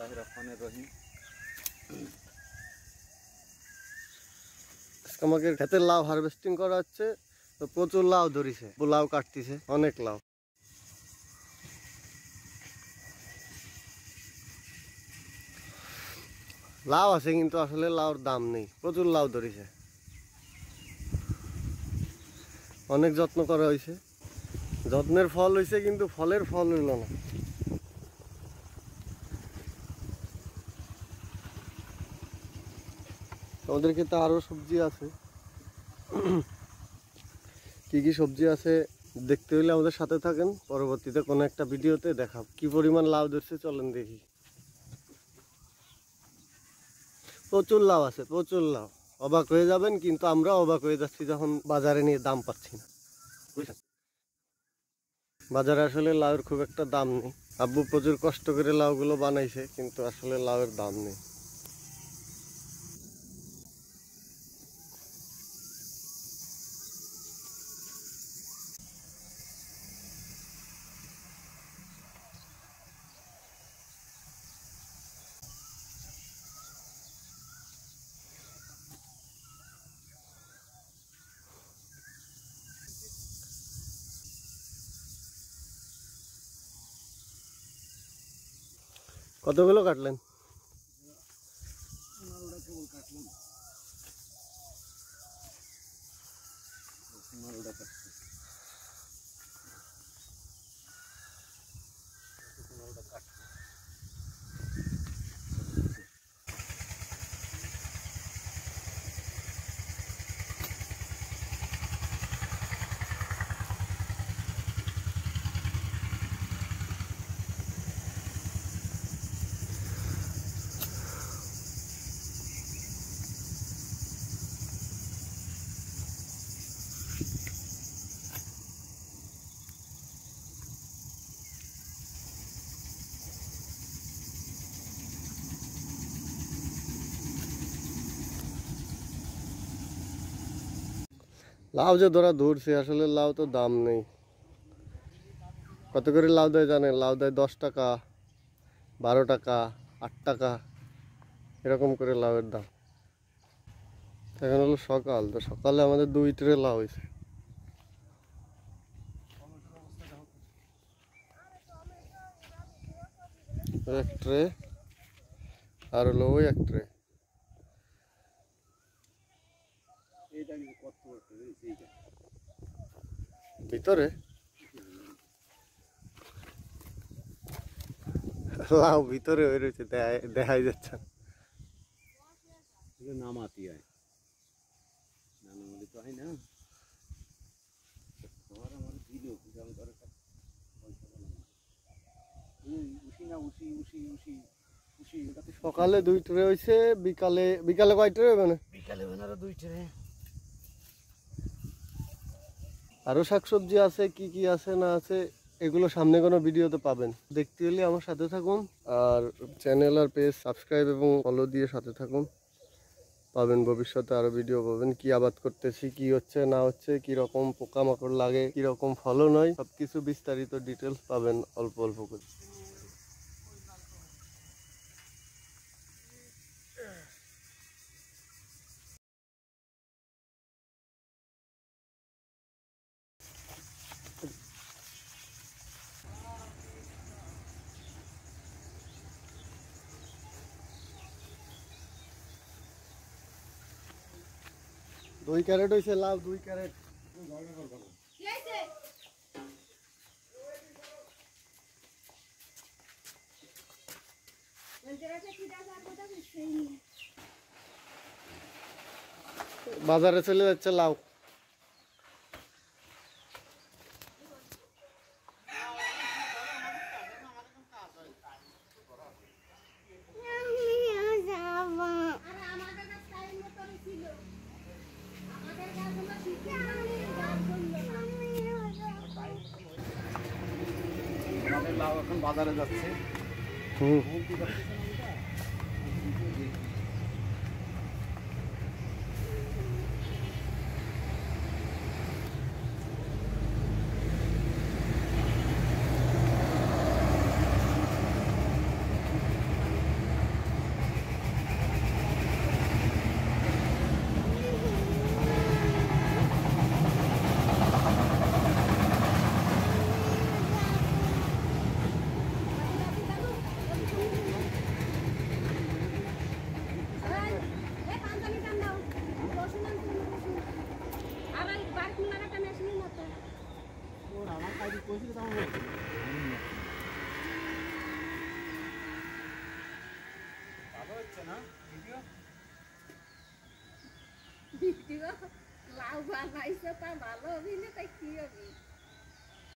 বিসমিল্লাহির রহমানির রহিম। আজকে আমাকে খেতে লাউ হারভেস্টিং করা হচ্ছে, তো প্রচুর লাউ ধরিছে, লাউ কাটতিছে, অনেক লাউ। লাউ আছে কিন্তু আসলে লাউর দাম নেই, প্রচুর লাউ ধরিছে, অনেক যত্ন করা হয়েছে, যত্নের ফল হয়েছে কিন্তু ফলের ফল হইল না। আমাদের ক্ষেত্রে আরো সবজি আছে, কি কি সবজি আছে দেখতে হলে আমাদের সাথে থাকেন, পরবর্তীতে কোনো একটা ভিডিওতে দেখাব। কি পরিমাণ লাউ ধরছে চলেন দেখি। প্রচুর লাউ আছে, প্রচুর লাউ, অবাক হয়ে যাবেন। কিন্তু আমরা অবাক হয়ে যাচ্ছি যখন বাজারে নিয়ে দাম পাচ্ছি না। বাজারে আসলে লাউয়ের খুব একটা দাম নেই। আব্বু প্রচুর কষ্ট করে লাউগুলো বানাইছে, কিন্তু আসলে লাউয়ের দাম নেই। কতগুলো কাটলেন? লাউ যে ধরছে, আসলে লাউ তো দাম নেই। কত করে লাউ দেয় জানেন? লাউ দেয় 10 টাকা, 12 টাকা, 8 টাকা, এরকম করে লাউয়ের দাম। এখন হলো সকাল, তো সকালে আমাদের 2 ট্রে লাউ হয়েছে। এক ট্রে আর হলো ওই এক ট্রে। ভিতরে লাউ ভিতরে হয়ে রয়েছে, দেখাই যাচ্ছে নামাতি হয় নামালি তো হয় না। আমার দিল সকালে 2 ট্রে হয়েছে, বিকালে কয় ট্রে হবে? বিকালে আরো 2 ট্রে। আরো শাকসবজি আছে, কি কি আছে না আছে এগুলো সামনে কোনো ভিডিওতে পাবেন। দেখতে হলে আমার সাথে থাকুন, আর চ্যানেল আর পেজ সাবস্ক্রাইব এবং ফলো দিয়ে সাথে থাকুন। পাবেন ভবিষ্যতে আরো ভিডিও পাবেন, কি আবাদ করতেছি, কি হচ্ছে না হচ্ছে, কি রকম পোকামাকড় লাগে, কি রকম ফলন হয়, সবকিছু বিস্তারিত ডিটেলস পাবেন অল্প অল্প করে। 2 ক্যারেট হয়েছে লাউ, 2 ক্যারেট। বাজারে চলে যাচ্ছে লাউ। আমাদের লাউ এখন বাজারে যাচ্ছে। ভালো হচ্ছে না ভিডিও? ভিডিও লাউ বানাইছে তা ভালো অভিনেতা কি হবে